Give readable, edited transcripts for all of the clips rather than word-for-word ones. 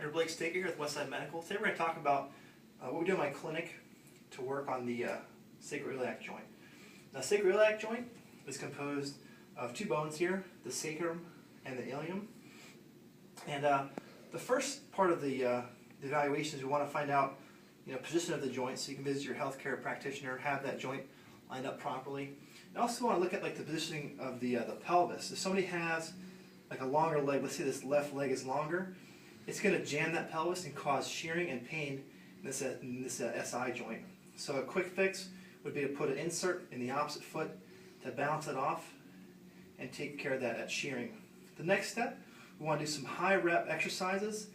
Dr. Blake Staker here with Westside-Medical. Today we're going to talk about what we do in my clinic to work on the sacroiliac joint. Now, sacroiliac joint is composed of two bones here, the sacrum and the ilium. And the first part of the evaluation is we want to find out position of the joint, so you can visit your healthcare practitioner, have that joint lined up properly. And also want to look at the positioning of the pelvis. If somebody has a longer leg, let's say this left leg is longer, it's going to jam that pelvis and cause shearing and pain in this SI joint. So a quick fix would be to put an insert in the opposite foot to balance it off and take care of that shearing. The next step, we want to do some high rep exercises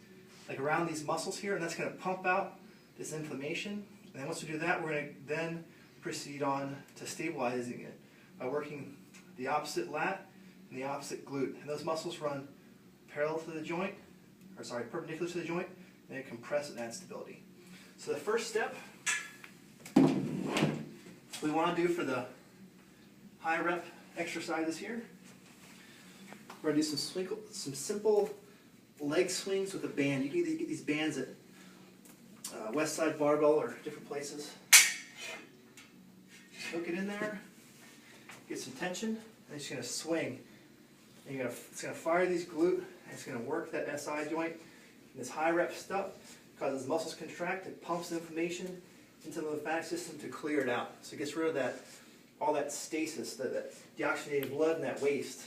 around these muscles here, and that's going to pump out this inflammation. And then once we do that, we're going to then proceed on to stabilizing it by working the opposite lat and the opposite glute. And those muscles run parallel to the joint, perpendicular to the joint, and they compress and add stability. So the first step we want to do for the high rep exercises here, we're going to do some simple leg swings with a band. You can either get these bands at Westside Barbell or different places. Just hook it in there, get some tension, and you're just going to swing. And it's going to fire these glute, and it's going to work that SI joint. And this high rep stuff causes muscles contract, it pumps inflammation into the lymphatic system to clear it out. So it gets rid of all that stasis, that deoxygenated blood and that waste.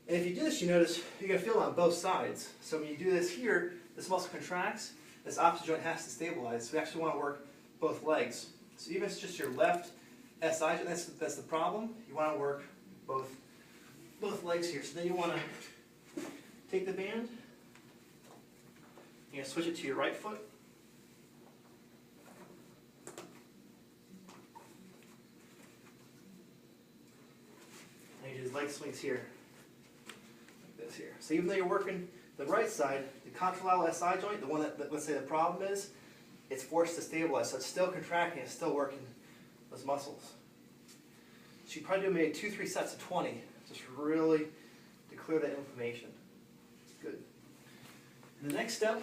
And if you do this, you notice you're going to feel it on both sides. So when you do this here, this muscle contracts, this opposite joint has to stabilize. So we actually want to work both legs. So even if it's just your left SI joint, that's the problem. You want to work both legs here. So then you want to take the band, you're going to switch it to your right foot. And you do leg swings here, like this here. So even though you're working the right side, the contralateral SI joint, the one that let's say the problem is, it's forced to stabilize. So it's still contracting, it's still working those muscles. So you probably do maybe 2-3 sets of 20, just really to clear that inflammation. Good. And the next step,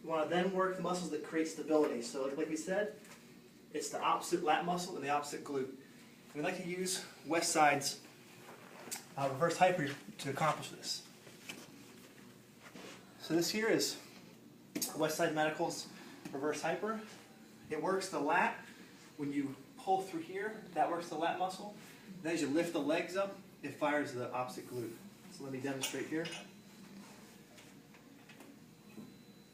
we want to then work the muscles that create stability. So like we said, it's the opposite lat muscle and the opposite glute. And we like to use Westside's reverse hyper to accomplish this. So this here is Westside-Medical's reverse hyper. It works the lat. When you pull through here, that works the lat muscle. Then as you lift the legs up, it fires the opposite glute. So let me demonstrate here.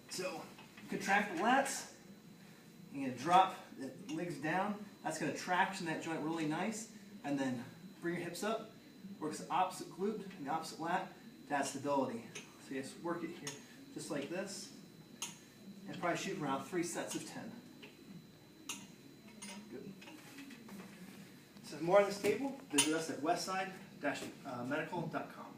So contract the lats, you're going to drop the legs down. That's going to traction that joint really nice. And then bring your hips up, works the opposite glute and the opposite lat to add stability. So you just work it here just like this, and probably shoot around 3 sets of 10. Good. So for more on this table, visit us at westside-medical.com.